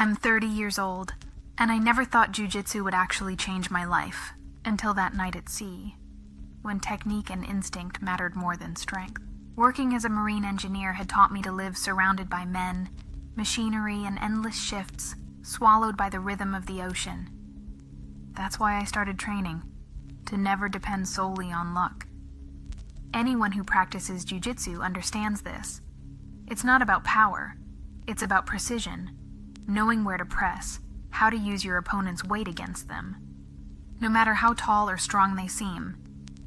I'm 30 years old, and I never thought jiu-jitsu would actually change my life, until that night at sea, when technique and instinct mattered more than strength. Working as a marine engineer had taught me to live surrounded by men, machinery, and endless shifts, swallowed by the rhythm of the ocean. That's why I started training, to never depend solely on luck. Anyone who practices jiu-jitsu understands this. It's not about power, it's about precision, knowing where to press, how to use your opponent's weight against them. No matter how tall or strong they seem,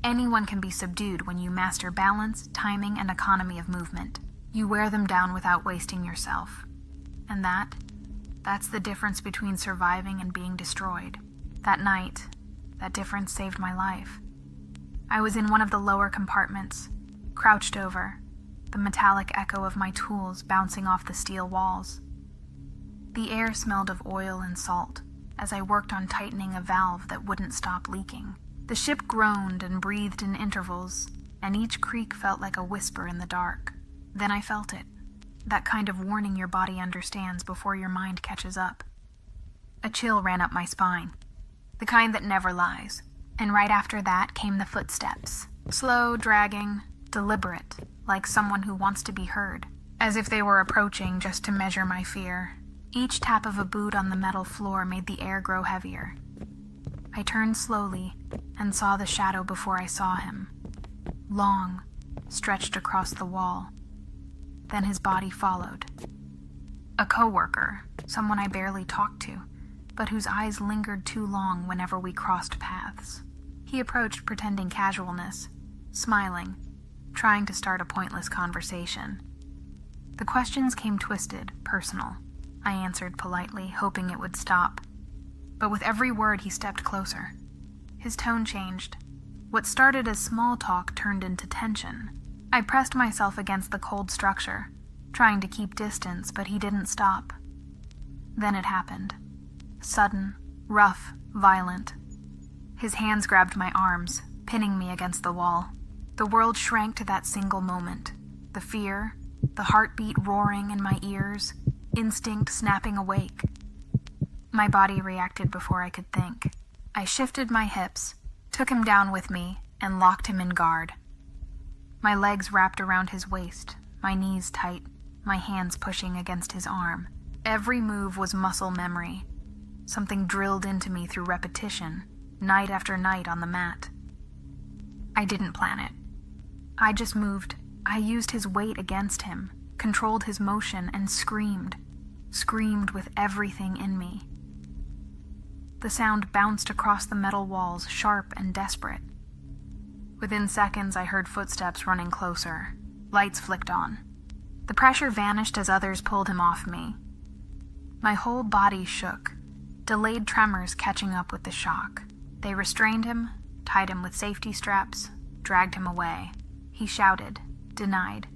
anyone can be subdued when you master balance, timing, and economy of movement. You wear them down without wasting yourself. And that's the difference between surviving and being destroyed. That night, that difference saved my life. I was in one of the lower compartments, crouched over, the metallic echo of my tools bouncing off the steel walls. The air smelled of oil and salt as I worked on tightening a valve that wouldn't stop leaking. The ship groaned and breathed in intervals, and each creak felt like a whisper in the dark. Then I felt it, that kind of warning your body understands before your mind catches up. A chill ran up my spine, the kind that never lies, and right after that came the footsteps, slow, dragging, deliberate, like someone who wants to be heard, as if they were approaching just to measure my fear. Each tap of a boot on the metal floor made the air grow heavier. I turned slowly and saw the shadow before I saw him. Long, stretched across the wall. Then his body followed. A coworker, someone I barely talked to, but whose eyes lingered too long whenever we crossed paths. He approached pretending casualness, smiling, trying to start a pointless conversation. The questions came twisted, personal. I answered politely, hoping it would stop. But with every word, he stepped closer. His tone changed. What started as small talk turned into tension. I pressed myself against the cold structure, trying to keep distance, but he didn't stop. Then it happened. Sudden, rough, violent. His hands grabbed my arms, pinning me against the wall. The world shrank to that single moment. The fear, the heartbeat roaring in my ears, instinct snapping awake. My body reacted before I could think. I shifted my hips, took him down with me, and locked him in guard. My legs wrapped around his waist, my knees tight, my hands pushing against his arm. Every move was muscle memory, something drilled into me through repetition, night after night on the mat. I didn't plan it. I just moved. I used his weight against him, controlled his motion, and screamed with everything in me. The sound bounced across the metal walls, sharp and desperate. Within seconds, I heard footsteps running closer. Lights flicked on. The pressure vanished as others pulled him off me. My whole body shook, delayed tremors catching up with the shock. They restrained him, tied him with safety straps, dragged him away. He shouted, denied,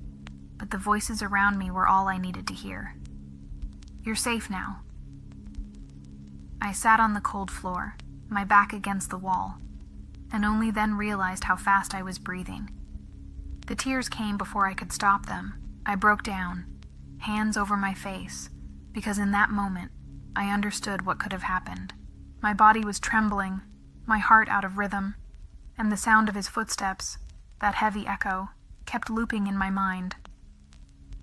but the voices around me were all I needed to hear. "You're safe now." I sat on the cold floor, my back against the wall, and only then realized how fast I was breathing. The tears came before I could stop them. I broke down, hands over my face, because in that moment, I understood what could have happened. My body was trembling, my heart out of rhythm, and the sound of his footsteps, that heavy echo, kept looping in my mind.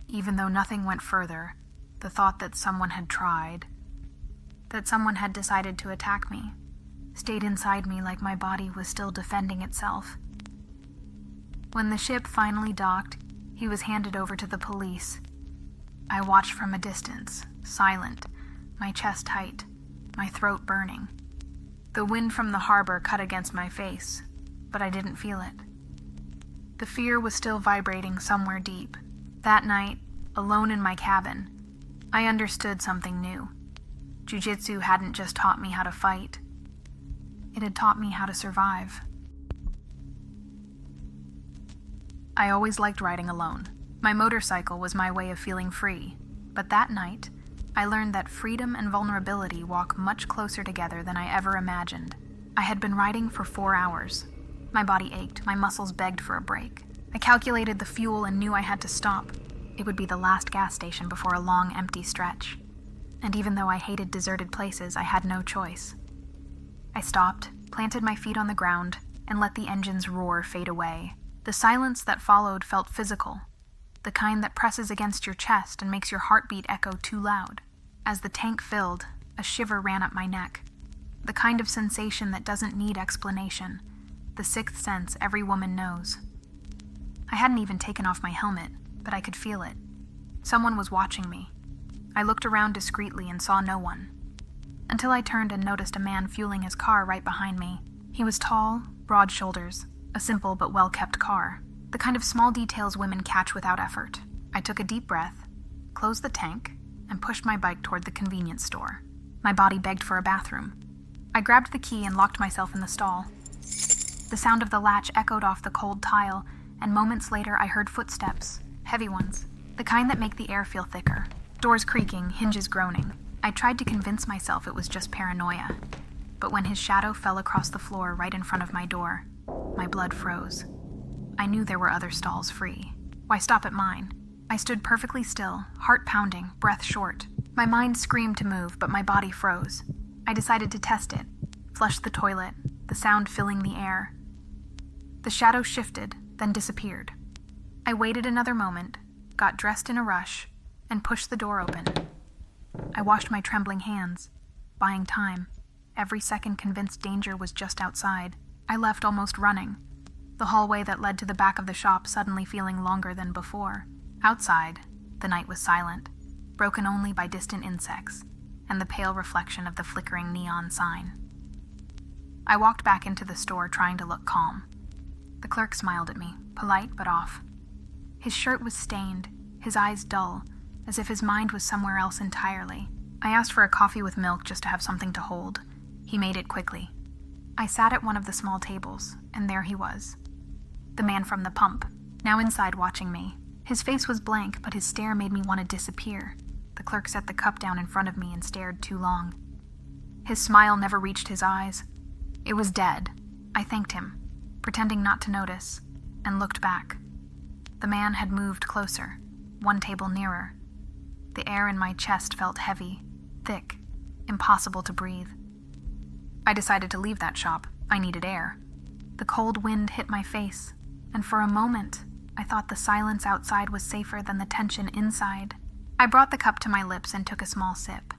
Even though nothing went further, the thought that someone had tried, that someone had decided to attack me, stayed inside me like my body was still defending itself. When the ship finally docked, he was handed over to the police. I watched from a distance, silent, my chest tight, my throat burning. The wind from the harbor cut against my face, but I didn't feel it. The fear was still vibrating somewhere deep. That night, alone in my cabin, I understood something new. Jiu-jitsu hadn't just taught me how to fight. It had taught me how to survive. I always liked riding alone. My motorcycle was my way of feeling free. But that night, I learned that freedom and vulnerability walk much closer together than I ever imagined. I had been riding for 4 hours. My body ached, my muscles begged for a break. I calculated the fuel and knew I had to stop. It would be the last gas station before a long, empty stretch. and even though I hated deserted places, I had no choice. I stopped, planted my feet on the ground, and let the engine's roar fade away. The silence that followed felt physical, the kind that presses against your chest and makes your heartbeat echo too loud. As the tank filled, a shiver ran up my neck, the kind of sensation that doesn't need explanation, the sixth sense every woman knows. I hadn't even taken off my helmet, but I could feel it. Someone was watching me. I looked around discreetly and saw no one, until I turned and noticed a man fueling his car right behind me. He was tall, broad shoulders, a simple but well-kept car, the kind of small details women catch without effort. I took a deep breath, closed the tank, and pushed my bike toward the convenience store. My body begged for a bathroom. I grabbed the key and locked myself in the stall. The sound of the latch echoed off the cold tile, and moments later I heard footsteps, heavy ones, the kind that make the air feel thicker. Doors creaking, hinges groaning. I tried to convince myself it was just paranoia, but when his shadow fell across the floor right in front of my door, my blood froze. I knew there were other stalls free. Why stop at mine? I stood perfectly still, heart pounding, breath short. My mind screamed to move, but my body froze. I decided to test it, flushed the toilet, the sound filling the air. The shadow shifted, then disappeared. I waited another moment, got dressed in a rush, and pushed the door open. I washed my trembling hands, buying time, every second convinced danger was just outside. I left almost running, the hallway that led to the back of the shop suddenly feeling longer than before. Outside, the night was silent, broken only by distant insects and the pale reflection of the flickering neon sign. I walked back into the store trying to look calm. The clerk smiled at me, polite but off. His shirt was stained, his eyes dull, as if his mind was somewhere else entirely. I asked for a coffee with milk just to have something to hold. He made it quickly. I sat at one of the small tables, and there he was. The man from the pump, now inside watching me. His face was blank, but his stare made me want to disappear. The clerk set the cup down in front of me and stared too long. His smile never reached his eyes. It was dead. I thanked him, pretending not to notice, and looked back. The man had moved closer, one table nearer. The air in my chest felt heavy, thick, impossible to breathe. I decided to leave that shop. I needed air. The cold wind hit my face, and for a moment, I thought the silence outside was safer than the tension inside. I brought the cup to my lips and took a small sip.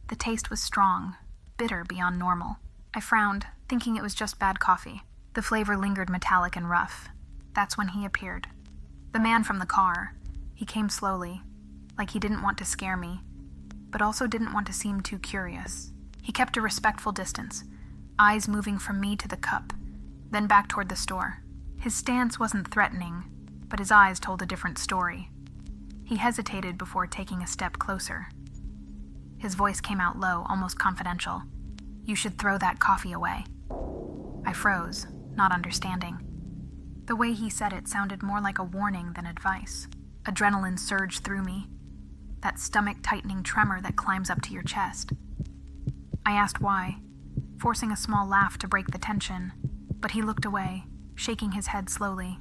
The taste was strong, bitter beyond normal. I frowned, thinking it was just bad coffee. The flavor lingered metallic and rough. That's when he appeared. The man from the car. He came slowly, like he didn't want to scare me, but also didn't want to seem too curious. He kept a respectful distance, eyes moving from me to the cup, then back toward the store. His stance wasn't threatening, but his eyes told a different story. He hesitated before taking a step closer. His voice came out low, almost confidential. "You should throw that coffee away." I froze, not understanding. The way he said it sounded more like a warning than advice. Adrenaline surged through me, that stomach-tightening tremor that climbs up to your chest. I asked why, forcing a small laugh to break the tension, but he looked away, shaking his head slowly.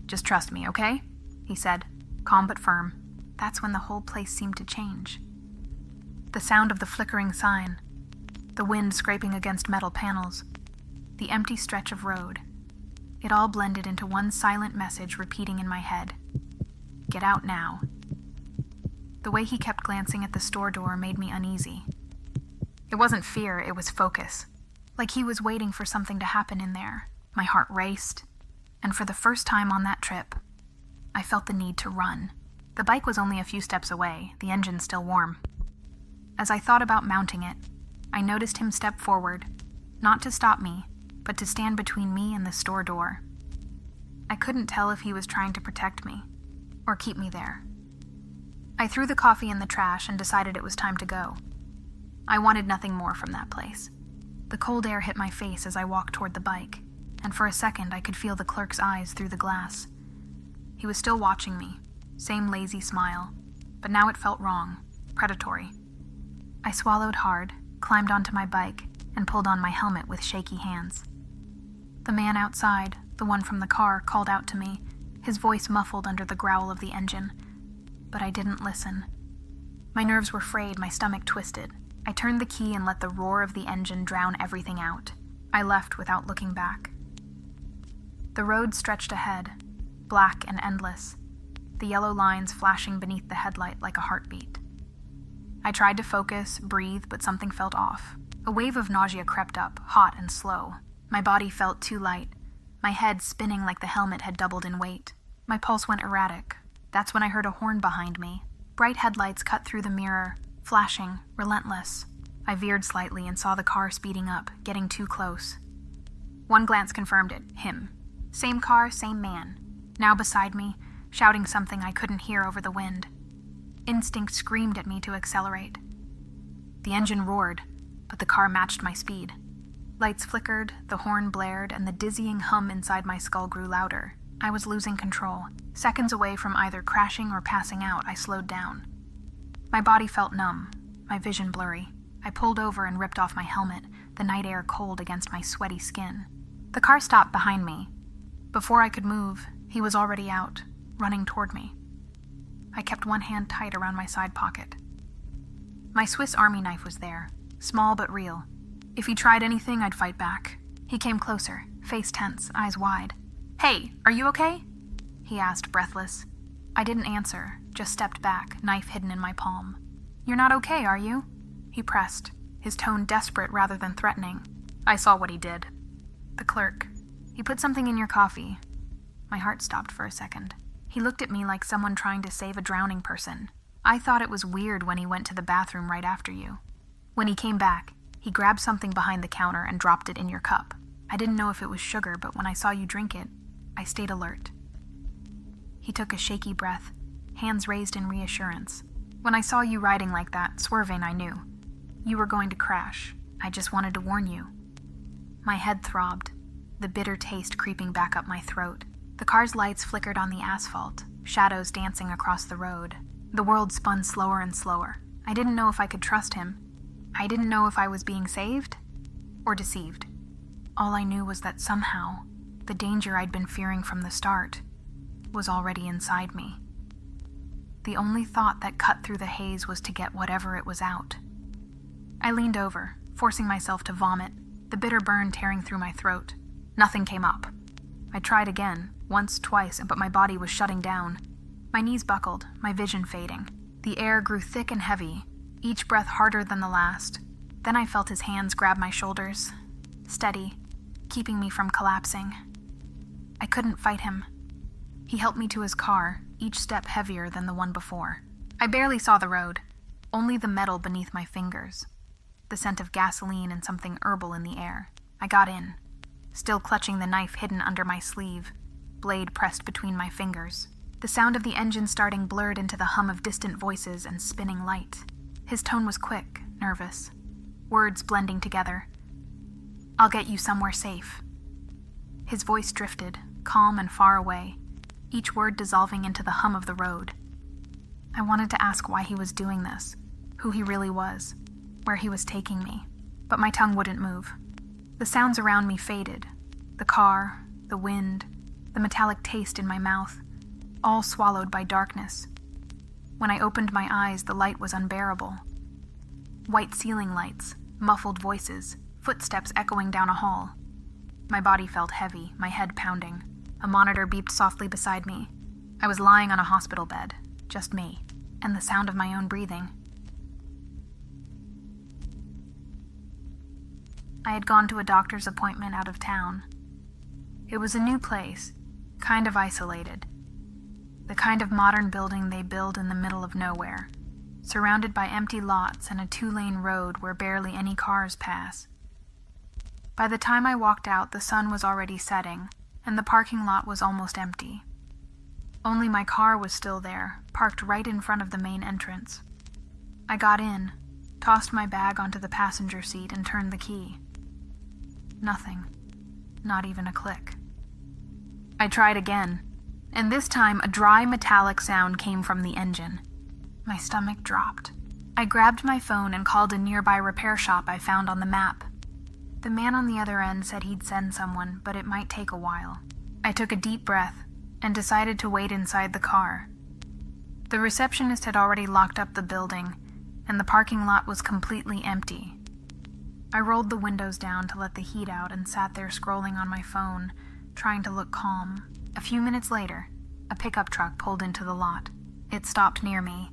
"Just trust me, okay?" he said, calm but firm. That's when the whole place seemed to change. The sound of the flickering sign, the wind scraping against metal panels, the empty stretch of road. It all blended into one silent message repeating in my head. Get out now. The way he kept glancing at the store door made me uneasy. It wasn't fear, it was focus. Like he was waiting for something to happen in there. My heart raced, and for the first time on that trip, I felt the need to run. The bike was only a few steps away, the engine still warm. As I thought about mounting it, I noticed him step forward, not to stop me, but to stand between me and the store door. I couldn't tell if he was trying to protect me, or keep me there. I threw the coffee in the trash and decided it was time to go. I wanted nothing more from that place. The cold air hit my face as I walked toward the bike, and for a second I could feel the clerk's eyes through the glass. He was still watching me, same lazy smile, but now it felt wrong, predatory. I swallowed hard, climbed onto my bike, and pulled on my helmet with shaky hands. The man outside, the one from the car, called out to me, his voice muffled under the growl of the engine, but I didn't listen. My nerves were frayed, my stomach twisted. I turned the key and let the roar of the engine drown everything out. I left without looking back. The road stretched ahead, black and endless, the yellow lines flashing beneath the headlight like a heartbeat. I tried to focus, breathe, but something felt off. A wave of nausea crept up, hot and slow. My body felt too light, my head spinning like the helmet had doubled in weight. My pulse went erratic. That's when I heard a horn behind me. Bright headlights cut through the mirror, flashing, relentless. I veered slightly and saw the car speeding up, getting too close. One glance confirmed it, him. Same car, same man. Now beside me, shouting something I couldn't hear over the wind. Instinct screamed at me to accelerate. The engine roared, but the car matched my speed. Lights flickered, the horn blared, and the dizzying hum inside my skull grew louder. I was losing control. Seconds away from either crashing or passing out, I slowed down. My body felt numb, my vision blurry. I pulled over and ripped off my helmet, the night air cold against my sweaty skin. The car stopped behind me. Before I could move, he was already out, running toward me. I kept one hand tight around my side pocket. My Swiss Army knife was there, small but real. If he tried anything, I'd fight back. He came closer, face tense, eyes wide. "Hey, are you okay?" he asked, breathless. I didn't answer, just stepped back, knife hidden in my palm. "You're not okay, are you?" He pressed, his tone desperate rather than threatening. I saw what he did. The clerk. "He put something in your coffee." My heart stopped for a second. He looked at me like someone trying to save a drowning person. I thought it was weird when he went to the bathroom right after you. When he came back, he grabbed something behind the counter and dropped it in your cup. I didn't know if it was sugar, but when I saw you drink it, I stayed alert. He took a shaky breath, hands raised in reassurance. "When I saw you riding like that, swerving, I knew. You were going to crash. I just wanted to warn you." My head throbbed, the bitter taste creeping back up my throat. The car's lights flickered on the asphalt, shadows dancing across the road. The world spun slower and slower. I didn't know if I could trust him. I didn't know if I was being saved or deceived. All I knew was that somehow, the danger I'd been fearing from the start was already inside me. The only thought that cut through the haze was to get whatever it was out. I leaned over, forcing myself to vomit, the bitter burn tearing through my throat. Nothing came up. I tried again, once, twice, but my body was shutting down. My knees buckled, my vision fading. The air grew thick and heavy, each breath harder than the last. Then I felt his hands grab my shoulders, steady, keeping me from collapsing. I couldn't fight him. He helped me to his car, each step heavier than the one before. I barely saw the road, only the metal beneath my fingers, the scent of gasoline and something herbal in the air. I got in, still clutching the knife hidden under my sleeve, blade pressed between my fingers. The sound of the engine starting blurred into the hum of distant voices and spinning light. His tone was quick, nervous, words blending together. "I'll get you somewhere safe." His voice drifted, calm and far away, each word dissolving into the hum of the road. I wanted to ask why he was doing this, who he really was, where he was taking me, but my tongue wouldn't move. The sounds around me faded, the car, the wind, the metallic taste in my mouth, all swallowed by darkness. When I opened my eyes, the light was unbearable. White ceiling lights, muffled voices, footsteps echoing down a hall. My body felt heavy, my head pounding. A monitor beeped softly beside me. I was lying on a hospital bed, just me, and the sound of my own breathing. I had gone to a doctor's appointment out of town. It was a new place, kind of isolated. The kind of modern building they build in the middle of nowhere, surrounded by empty lots and a 2-lane road where barely any cars pass. By the time I walked out, the sun was already setting, and the parking lot was almost empty. Only my car was still there, parked right in front of the main entrance. I got in, tossed my bag onto the passenger seat, and turned the key. Nothing. Not even a click. I tried again, and this time a dry metallic sound came from the engine. My stomach dropped. I grabbed my phone and called a nearby repair shop I found on the map. The man on the other end said he'd send someone, but it might take a while. I took a deep breath and decided to wait inside the car. The receptionist had already locked up the building, and the parking lot was completely empty. I rolled the windows down to let the heat out and sat there scrolling on my phone, trying to look calm. A few minutes later, a pickup truck pulled into the lot. It stopped near me.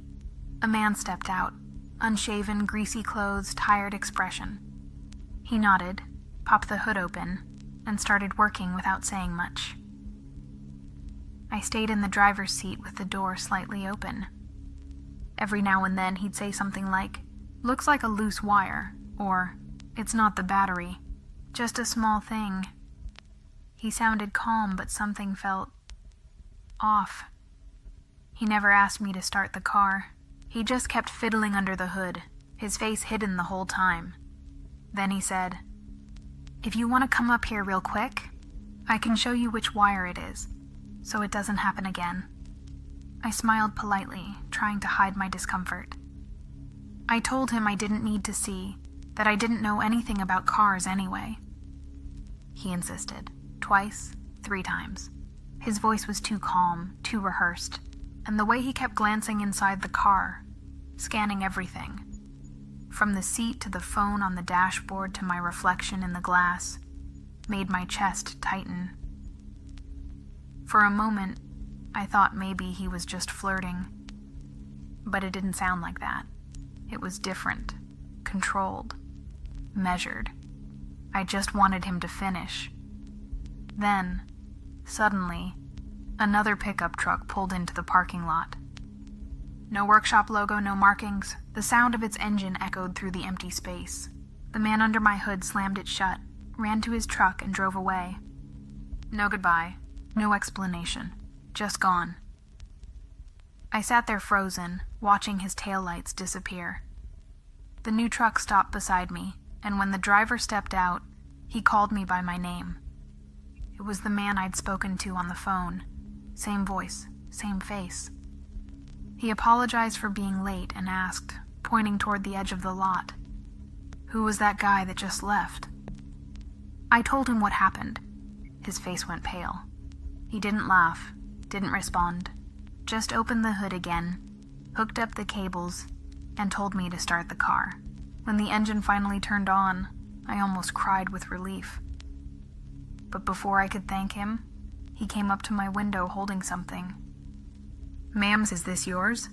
A man stepped out, unshaven, greasy clothes, tired expression. He nodded, popped the hood open, and started working without saying much. I stayed in the driver's seat with the door slightly open. Every now and then he'd say something like, "Looks like a loose wire," or, "It's not the battery, just a small thing." He sounded calm, but something felt off. He never asked me to start the car. He just kept fiddling under the hood, his face hidden the whole time. Then he said, "If you want to come up here real quick, I can show you which wire it is, so it doesn't happen again." I smiled politely, trying to hide my discomfort. I told him I didn't need to see, that I didn't know anything about cars anyway. He insisted, twice, 3 times. His voice was too calm, too rehearsed, and the way he kept glancing inside the car, scanning everything, from the seat to the phone on the dashboard to my reflection in the glass, made my chest tighten. For a moment, I thought maybe he was just flirting, but it didn't sound like that. It was different, controlled, measured. I just wanted him to finish. Then, suddenly, another pickup truck pulled into the parking lot. No workshop logo, no markings. The sound of its engine echoed through the empty space. The man under my hood slammed it shut, ran to his truck, and drove away. No goodbye, no explanation, just gone. I sat there frozen, watching his taillights disappear. The new truck stopped beside me, and when the driver stepped out, he called me by my name. It was the man I'd spoken to on the phone. Same voice, same face. He apologized for being late and asked, pointing toward the edge of the lot, "Who was that guy that just left?" I told him what happened. His face went pale. He didn't laugh, didn't respond, just opened the hood again, hooked up the cables, and told me to start the car. When the engine finally turned on, I almost cried with relief. But before I could thank him, he came up to my window holding something. "Ma'ams, is this yours?"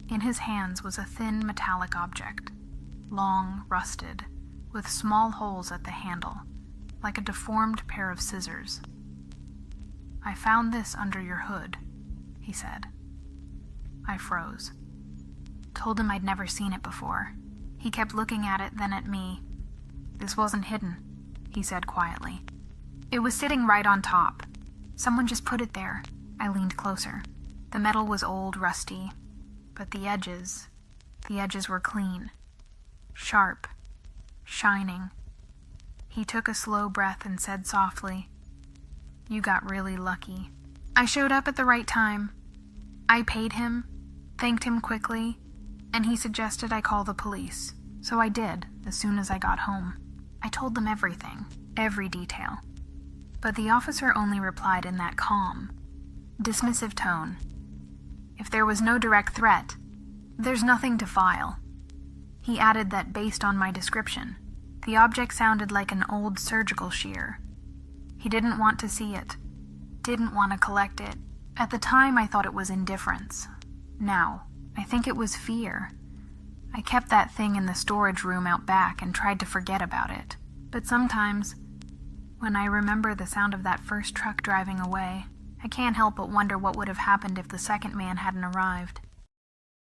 In his hands was a thin metallic object, long, rusted, with small holes at the handle, like a deformed pair of scissors. "I found this under your hood," he said. I froze. Told him I'd never seen it before. He kept looking at it, then at me. "This wasn't hidden," he said quietly. "It was sitting right on top. Someone just put it there." I leaned closer. The metal was old, rusty, but the edges were clean, sharp, shining. He took a slow breath and said softly, "You got really lucky." I showed up at the right time. I paid him, thanked him quickly, and he suggested I call the police, so I did as soon as I got home. I told them everything, every detail. But the officer only replied in that calm, dismissive tone. If there was no direct threat, there's nothing to file. He added that based on my description, the object sounded like an old surgical shear. He didn't want to see it, didn't want to collect it. At the time, I thought it was indifference. Now, I think it was fear. I kept that thing in the storage room out back and tried to forget about it. But sometimes, when I remember the sound of that first truck driving away, I can't help but wonder what would have happened if the second man hadn't arrived.